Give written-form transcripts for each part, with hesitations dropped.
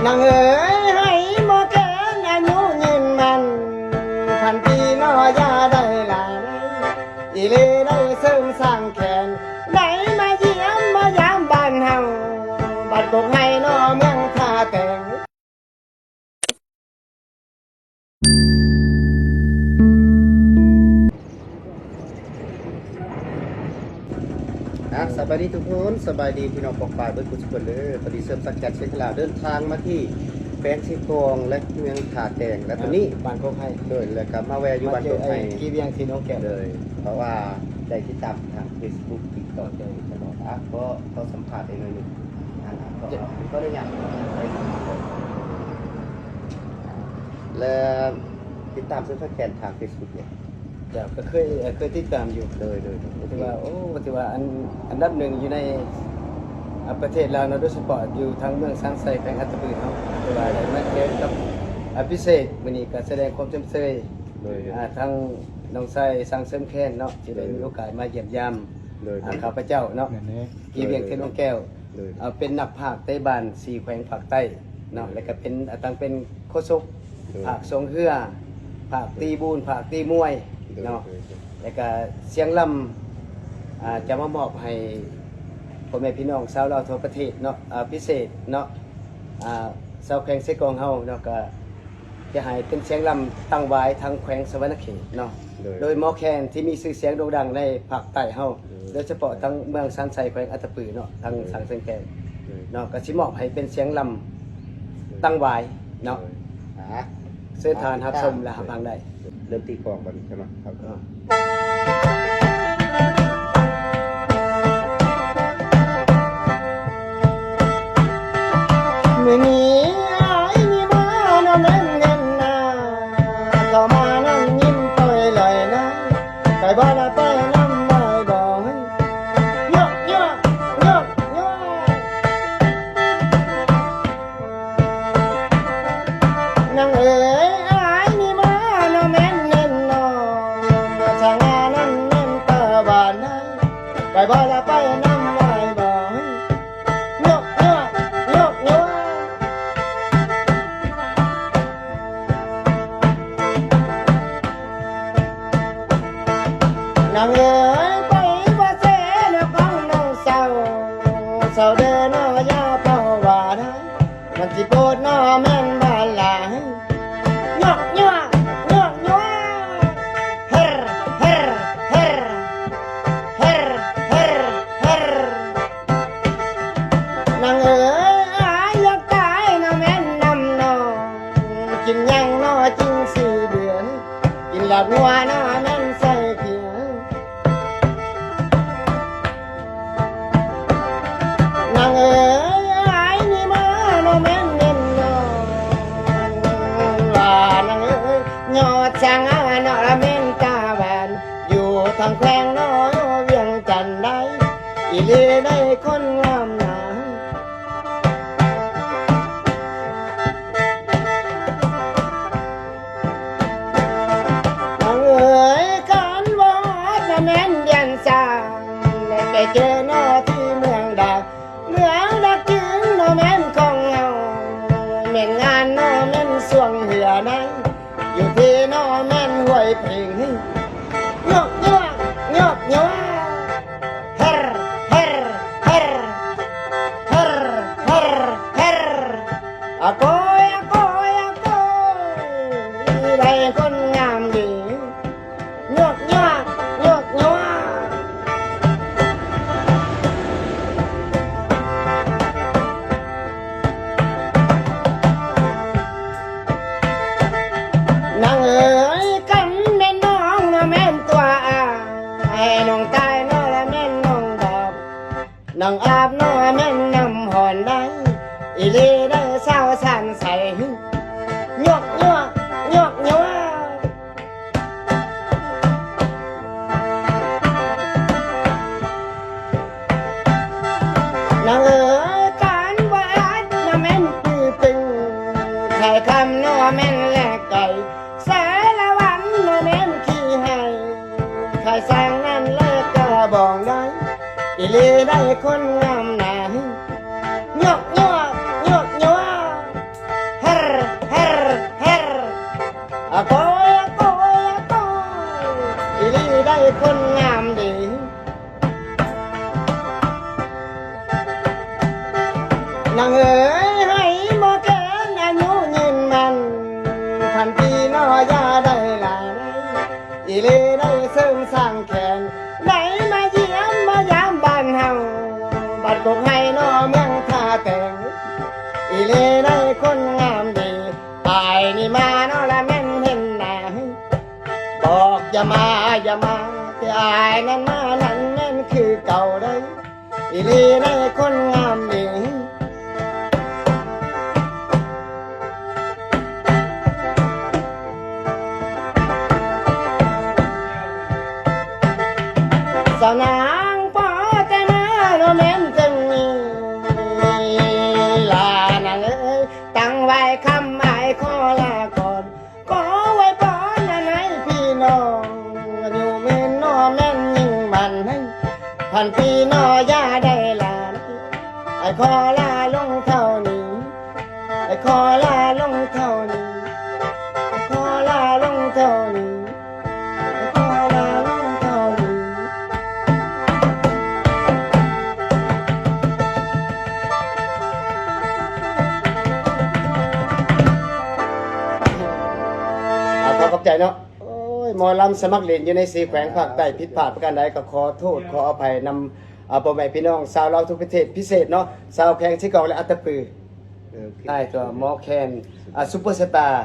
นางเอ๋ยให้หมอแกนอายุยืนมันพันปีน้อยาได้หลายอีเลได้เสริมสร้างแขนได้มาเยี่ยมมายามบ้านเฮาบ้านกกให้น้อเมืองท่าแต่งสบายดีทุกคนสบายดีพี่น้องปอกปลายเบิ้ลกุศลเลยพอดีเสริมสักแกนเช็คลาเดินทางมาที่แปลงซีกองและเมืองท่าแต่งและตอนนี้บ้านโคกให้เลยแล้วก็มาแวะอยู่บ้านโคกให้กีเวียงที่น้องแก่เลยเพราะว่าได้ติดตามทาง Facebook ติดต่อใจตลอดก็สัมผัสได้หน่อยนึงก็ได้อย่างแล้วติดตามเสื้อแขนทาง Facebook เนี่ยเดี๋ยวก็เคยติดตามอยู่เลยที่ว่าที่ว่าอันดับหนึ่งอยู่ในประเทศลาวโดยเฉพาะอยู่ทางเมืองซันไซแขวงอัตตปือเนาะที่ว่าได้มาเรียนกับพิเศษมื้อนี้ก็แสดงความเต็มใจเลยทางน้องไส้สร้างเสริมแค้นเนาะที่ได้มีโอกาสมาเยี่ยมยามข้าพเจ้าเนาะกีเวียงเทนองแก้วเป็นนักภาคใต้บ้าน4แขวงภาคใต้เนาะแล้วก็เป็นตั้งเป็นโฆษกภาคทรงเฮือภาคตีบูนภาคตีมวยเนาะแล้วก็เสียงลำจะมามอบให้พ่อแม่พี่น้องชาวลาวทั่วประเทศเนาะพิเศษเนาะชาวแขวงเสกองเฮาเนาะก็จะให้เป็นเสียงลำตั้งไว้ทางแขวงสวรรณเขตเนาะโดยหมอแคนที่มีชื่อเสียงโด่งดังในภาคใต้เฮาโดยเฉพาะทางเมืองซันไซแขวงอัตตปือเนาะทางสังเสงแกเนาะก็สิมอบให้เป็นเสียงลำตั้งไว้เนาะเส้นทางรับชมและรับฟังได้เริ่มตีกลองกันใช่ไหมครับมื่อนี้ไอ้นี่มาน้ำเล่นเงินนาต่อมานั่งยิ้มไปลอยนะไปบ้านไปน้ำไม่บอกให้ยกนางเอ๋ยไอ้นี่มาน้ำเล่นเงินนาช่างงานนั่นเล่นตาบ้านนะไปบ้านไปน้ำไม่บอกให้นางเอ๋ยไปว่าเสนของน้องเศร้าเดินน้อยาเป่าว่าได้มันสิโปรดน้อแม่นบ้านหลายยกเฮ้นางเอ๋ยอยากตายน้อแม่นนำน้องกินยังน้อจริง4 เดือนกินหลับงัวน้อแม่นใส่เขียนางเอ๋ยไอ้นี่มาโนแม่นเงินนอนว่านางเอ๋ยยอดช่างนอละเม่นตาแหวนอยู่ทางแขวงน้อยเวียงจันทน์ได้อีลีได้คนงามหนานางเอ๋ยกันวอดละแม่นเดียนสร้างไปเจอหน้าที่เมืองดาวเมืองดักจึงโนแม่นของเงาเม่นงานโนแม่นสวงเหือนั้นอยู่ที่โนแม่นห้วยเพลงยกเอะโกยได้คนงามดียกนางเอ๋ยกันแม่นน้องนะแม่นตัวให้น้องตายน้อละแม่นน้องดอกน้องอาบน้อแม่นน้ำหอนได้อีลีได้เศร้าสันใส่ยกนางเอ๋ยการวัดน้อแม่นปือตึงใครคำน้อแม่นแลกไก่สารวันน้อแม่นขี้ให้ใครสร้างนั้นเลิกก็บอกได้อีลีได้คนงามหนายก ให้หมอแกนอายุยืนมันพันปีน้อยาได้หลายอีเลได้เสริมสร้างแขนได้มาเยี่ยมมายามบ้านเฮาบัดกกให้น้อเมืองท่าแต่งอีเลได้คนงามดีตายนี่มาน้อละแม่นเห็นหน้าบอกอย่ามาอย่ามาที่อายนั้นมานั้นแม่นคือเก่าได้อีลีได้คนงามดีสาวนางป้อแต่มาโรแมนจึงมีลานางเอ้ยตั้งไว้คำหมายขอลาก่อนขอไว้ป้อนนั้นให้พี่น้องอยู่เมนน้อแม่นยิ่งมันให้พันปีน้อย่าได้ลาไอ้ขอลาลงเท่านี้ไอ้ขอลาลงเท่านี้ไอ้ขอลาลงเท่านี้ไอ้ขอลาลงเท่านี้ ขอขอบใจเนาะโอ้ยหมอลำสมัครเล่นอยู่ในสีแขวงภาคใต้ผิดพลาดประการใดก็ขอโทษขออภัยนำพ่อแม่พี่น้องชาวลาวทุกประเทศพิเศษเนาะชาวแขวงที่เก่าและอัตตปือได้ตัวหมอแคนซุปเปอร์สตาร์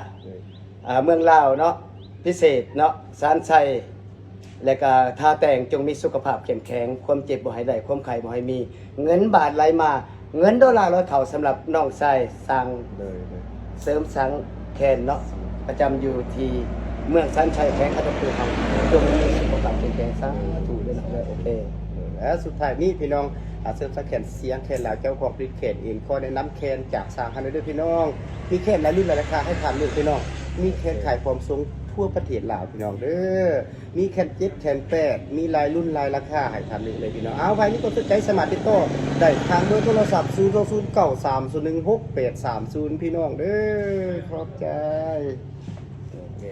เมืองลาวเนาะพิเศษเนาะสารชัยและก็ท่าแต่งจงมีสุขภาพเข้มแข็งความเจ็บบ่ให้ได้ความไข้บ่ให้มีเงินบาทไหลมาเงินดอลลาร์ร้อยเท่าสำหรับน้องชายสร้างเสริมสังแคนเนาะประจำอยู่ที่เมืองสันชัยแขวงอัตตปือเฮาจงมีสุขภาพเข้มแข็งสาธุด้วยนะโอเคและสุดท้ายนี้พี่น้องเสริมสังแขนเสียงแขนหลาวเจ้าของผลิตแขนเองขอแนะนำแขนจากสร้างคันด้วยพี่น้องมีแขนหลายรุ่นหลายราคาให้ทานเลือกพี่น้องมีแขนขายพร้อมทรงทั่วประเทศลาวพี่น้องเด้อมีแขน7แขน8มีหลายรุ่นหลายราคาให้ทานเลือกเลยพี่น้องเอาไว้นี่ก็สนใจสมาร์ทติดต่อได้ทางเบอร์โทรศัพท์0093016 830พี่น้องเด้อขอบใจโอเค